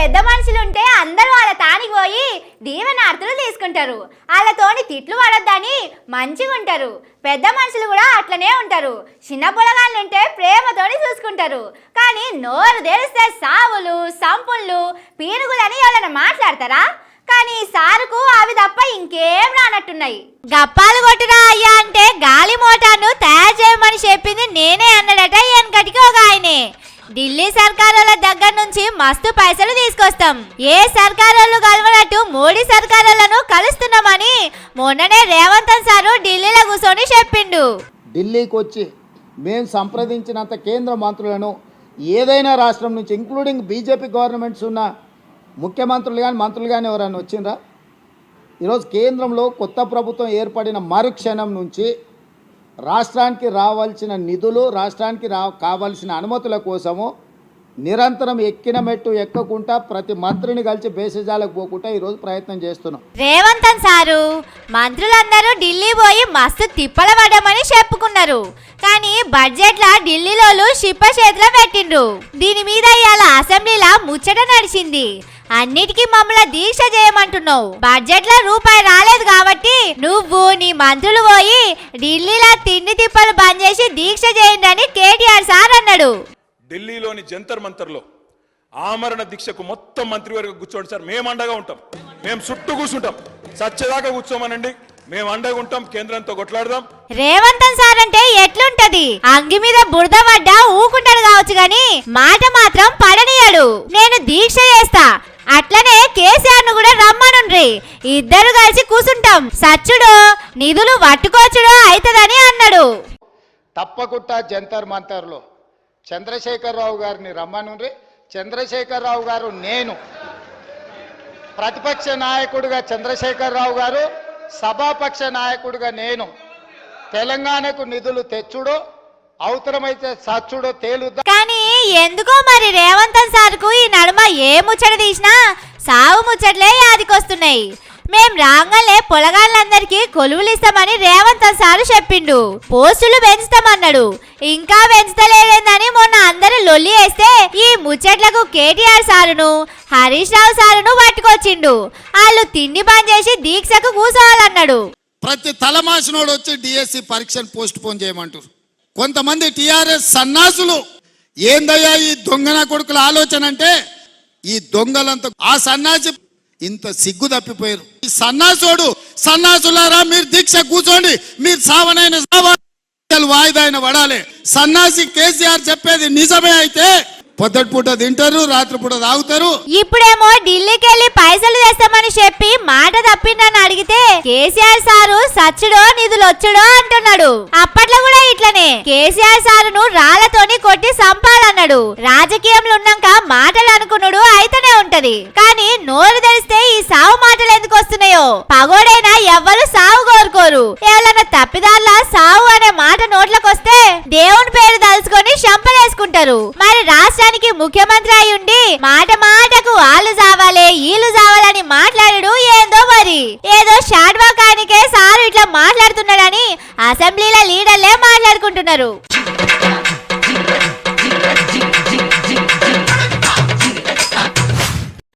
పెద్ద మనుషులుంటే అందరూ వాళ్ళ తానికి పోయి దీవెనార్తులు తీసుకుంటారు. వాళ్ళతోని తిట్లు పడొద్దని మంచిగా ఉంటారు. పెద్ద మనుషులు కూడా అట్లనే ఉంటారు. చిన్న పొలగాళ్ళు ఉంటే ప్రేమతోని చూసుకుంటారు. కానీ నోరు తెరిస్తే సావులు సంపుళ్ళు పీనుగులని ఎవరైనా మాట్లాడతారా? కానీ సారుకు అవి తప్ప ఇంకేం రానట్టున్నాయి. గప్పాలు కొట్టురా అయ్యా అంటే గాలి మోటార్ను తయారు చేయమని చెప్పింది నేనే అన్నాడట వెనకటికి ఒక ఆయనే. ఢిల్లీ సర్కారుల దగ్గర నుంచి మస్తు పైసలు తీసుకొస్తాం, ఏ సర్కారులు కలవనట్టు మోడీ సర్కారులను కలుస్తున్నామని మొన్ననే రేవంత్ సారు ఢిల్లీలో కూర్చొని చెప్పిండు. ఢిల్లీకి వచ్చి మేము సంప్రదించినంత కేంద్ర మంత్రులను ఏదైనా రాష్ట్రం నుంచి ఇంక్లూడింగ్ బీజేపీ గవర్నమెంట్స్ ఉన్న ముఖ్యమంత్రులు కానీ మంత్రులు కానీ ఎవరైనా వచ్చిండ్రా? ఈరోజు కేంద్రంలో కొత్త ప్రభుత్వం ఏర్పడిన మరుక్షణం నుంచి రాష్ట్రానికి రావాల్సిన నిధులు, రాష్ట్రానికి కావాల్సిన అనుమతుల కోసము నిరంతరం ఎక్కిన మెట్టు ఎక్కకుండా ప్రతి మంత్రిని కలిసి బేసిజాలకు పోకుండా ఈరోజు ప్రయత్నం చేస్తున్నాం. రేవంత్ సారు మంత్రులందరూ ఢిల్లీ పోయి మస్తు తిప్పల పడమని చెప్పుకున్నారు. కానీ బడ్జెట్లా ఢిల్లీలో షిప్ప చేతిలో పెట్టిండ్రు. దీని మీద ఇవాళ అసెంబ్లీలో ముచ్చట నడిచింది. అన్నిటికీ మమ్మల్ని దీక్ష చేయమంటున్నావు, బడ్జెట్ లో రూపాయి రాలేదు కాబట్టి నువ్వు నీ మంత్రులు పోయి ఢిల్లీలో తిండి తిప్పలు బంద్ చేసి దీక్ష చేయండి అని కేటీఆర్ సార్ అన్నాడు. ఢిల్లీలోని జంతర్ మంతర్లో ఆమరణ దీక్షకు మొత్తం మంత్రివర్గం కూర్చోండి సార్, మేము అండగా ఉంటాం, మేము చుట్టూ కూర్చుంటాం, సచ్చేదాకా కూర్చోమనండి, మేము అండగా ఉంటాం, కేంద్రంతో కొట్లాడదాం. రేవంత్ సార్ అంటే ఎట్లుంటది, అంగి మీద బురద పడ్డా ఊకుంటాడు కావచ్చు గాని మాట మాత్రం పడనీయడు. నేను దీక్ష చేస్తా, అట్లనే కేసీఆర్ ను కూడా రమ్మనుండ్రి, ఇద్దరు కలిసి కూసుంటాం, సచ్చుడు నిధులు పట్టుకోవచ్చుడు అయితదని అన్నాడు. తప్పకుండా జంతర్ మంతర్లో చంద్రశేఖరరావు గారిని రమ్మనుండ్రి. చంద్రశేఖరరావు గారు, నేను ప్రతిపక్ష నాయకుడిగా చంద్రశేఖరరావు గారు, సభాపక్ష నాయకుడిగా నేను తెలంగాణకు నిధులు తెచ్చుడో అవసరమైతే సచ్చుడో తేలుద్దాం. కానీ ఎందుకో మరి రేవంత్ సార్కు ఈ నడుమ ఏ ముచ్చట తీసినా సావు ముచ్చట్లే యాదికొస్తున్నాయి. మేం రాగానే పొలగాళ్ళందరికీ కొలువులు ఇస్తామని రేవంత్ సారు చెప్పిండు, పోస్టులు పెంచుతామన్నాడు. ఇంకా పెంచుతలేదని మొన్న అందరూ లొల్లి వేస్తే ఈ ముచ్చట్లకు కేటీఆర్ సారును హరీష్ రావు సారును పట్టుకొచ్చిండు. వాళ్ళు తిండి బంద్ చేసి దీక్షకు కూర్చోవాలన్నాడు. ప్రతి తలమాసినోడు వచ్చి డిఎస్సి పరీక్షను పోస్ట్ పోన్ చేయమంటారు. కొంతమంది టిఆర్ఎస్ సన్నాసులు ఏందయ్యా ఈ దొంగన కొడుకుల ఆలోచన అంటే, ఈ దొంగలంతా ఆ సన్నాసి ఇంత సిగ్గు తప్పిపోయారు. ఈ సన్నాసులారా మీరు దీక్ష కూర్చోండి, మీరు సావనైన వాయిదా అయిన పడాలి. సన్నాసి కేసీఆర్ చెప్పేది నిజమే అయితే పొద్దుటి పూట తింటారు, రాత్రి పూట తాగుతారు. ఇప్పుడేమో ఢిల్లీకి వెళ్ళి పైసలు తెస్తామని చెప్పి మాట తప్పిందని అడిగితే కేసీఆర్ సారు సచ్చుడో నిధులు వచ్చుడో అంటున్నాడు. అప్పట్లో కూడా ఇట్లనే కేసీఆర్ సారును రాళ్లతోని కొట్టి సంపాలన్నాడు. రాజకీయంలో ఉన్నాక మాటలు అనుకున్నాడు అయితేనే ఉంటది, కానీ నోరు తెరిస్తే ఈ సావు మాటలు ఎందుకు వస్తున్నాయో. పగోడైనా ఎవ్వరు సావు కోరుకోరు. ఎవరైనా తప్పిదాల్లా సావు అనే మాట నోట్లకొస్తే దేవుని పేరు తలుచుకొని చంపలేసుకుంటారు. మరి రాష్ట్రానికి ముఖ్యమంత్రి అయి ఉండి మాట మాటకు వాళ్ళు చావాలి వీళ్ళు చావాలని మాట్లాడు ఏందో మరి. ఏదో షాడ్వాకానికే సారు ఇట్లా మాట్లాడుతున్నాడని అసెంబ్లీలో లీడర్లే మాట్లాడుకుంటున్నారు.